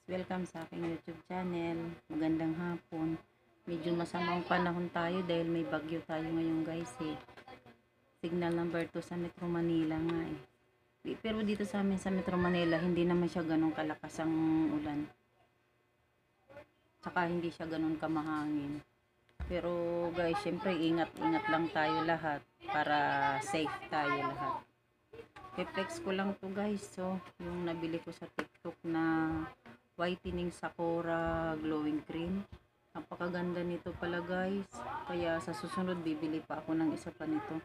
Welcome sa aking YouTube channel. Magandang hapon. Medyo masamang panahon tayo dahil may bagyo tayo ngayon guys eh. Signal number 2 sa Metro Manila nga eh. Pero dito sa amin sa Metro Manila, hindi naman siya ganun kalakas ang ulan. Tsaka hindi siya ganun kamahangin. Pero guys, syempre ingat-ingat lang tayo lahat para safe tayo lahat. I-flex ko lang to guys. So, yung nabili ko sa TikTok na whitening Sakura glowing cream. Napakaganda nito pala guys. Kaya sa susunod bibili pa ako ng isa pa nito.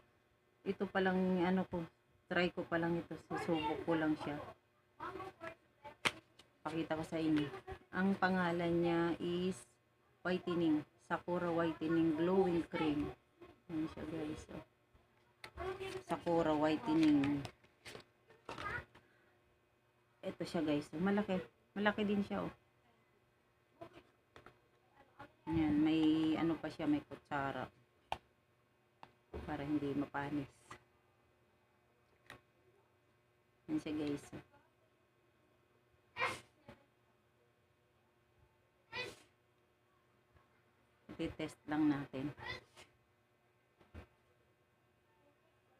Ito pa lang ano ko, try ko pa lang ito. Susubok ko lang siya. Pakita ko sa inyo. Ang pangalan niya is whitening Sakura whitening glowing cream. Yan siya guys. Oh. Sakura whitening. Ito siya guys. Malaki. Malaki din siya oh. Yan, may ano pa siya, may kutsara. Para hindi mapanis. Yan siya guys. I-test lang natin.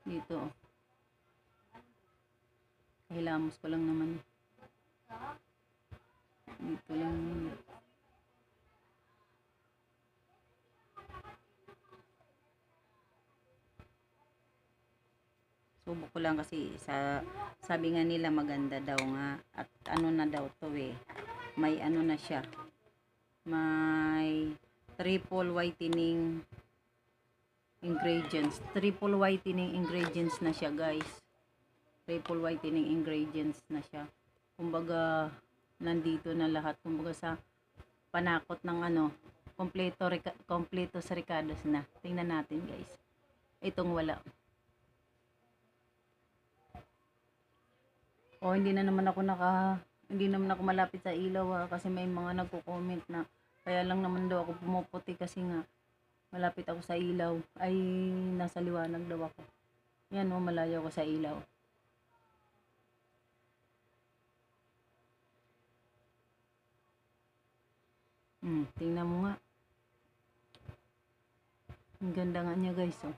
Dito oh. Hilamos ko lang naman. Dito lang. Subok ko lang kasi sabi nga nila maganda daw nga at ano na daw to eh. May ano na siya. May triple whitening ingredients. Triple whitening ingredients na siya guys. Triple whitening ingredients na siya. Kumbaga nandito na lahat. Kumbaga sa panakot ng ano, kompleto sa Ricardo's na. Tingnan natin guys. Itong wala. O hindi naman ako malapit sa ilaw kasi may mga nagko-comment na kaya lang naman daw ako pumuputi kasi nga malapit ako sa ilaw. Ay nasa liwanag daw ako. Yan o, malayo ako sa ilaw. Tingnan mo nga. Ang ganda nga niya guys oh.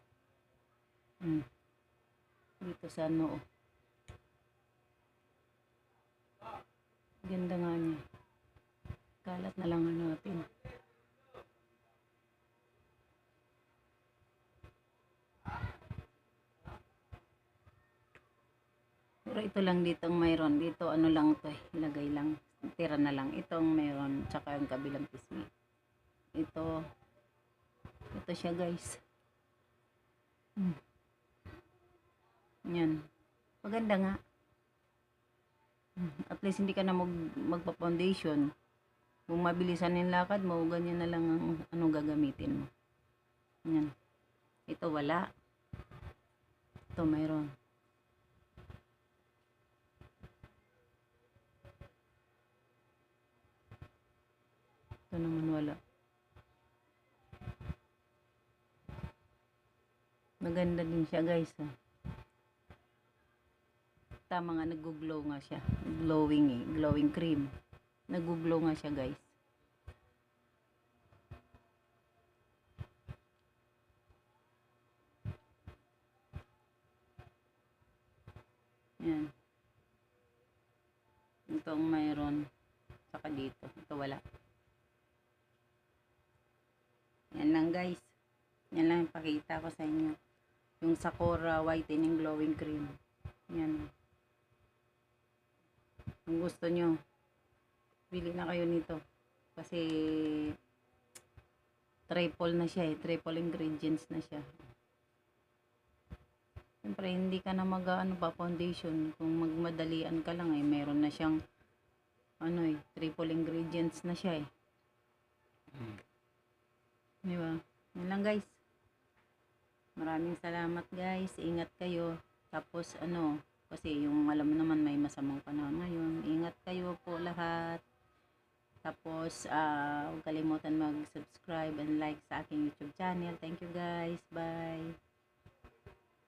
Dito sa ano oh. Ganda nga niya. Kalat na lang natin. Pero ito lang ditong mayroon. Dito ano lang to eh. Ilagay lang. Tira na lang. Itong mayroon. Tsaka yung kabilang pisngi. Ito siya guys. Yan. Maganda nga. At least hindi ka na magpa-foundation. Kung mabilisan yung lakad mo, ganyan na lang ang ano gagamitin mo. Yan. Ito wala. Ito mayroon. Ito naman wala. Maganda din siya guys. Tama nga, nag-glow nga siya. Glowing eh. Glowing cream. Nag-glow nga siya guys. Yan. Ito ang mayroon. Saka dito. Ito wala. Yan lang guys. Yan lang yung pakita ko sa inyo. Yung Sakura whitening glowing cream. Yan. Kung gusto nyo, bili na kayo nito. Kasi triple na siya eh. Triple ingredients na siya. Siyempre, hindi ka na pa foundation. Kung magmadalian ka lang eh, meron na siyang ano eh, triple ingredients na siya eh. Diba? Yan lang guys. Maraming salamat guys. Ingat kayo. Tapos ano, kasi yung alam mo naman may masamang panahon ngayon. Ingat kayo po lahat. Tapos huwag kalimutan mag-subscribe and like sa aking YouTube channel. Thank you guys. Bye.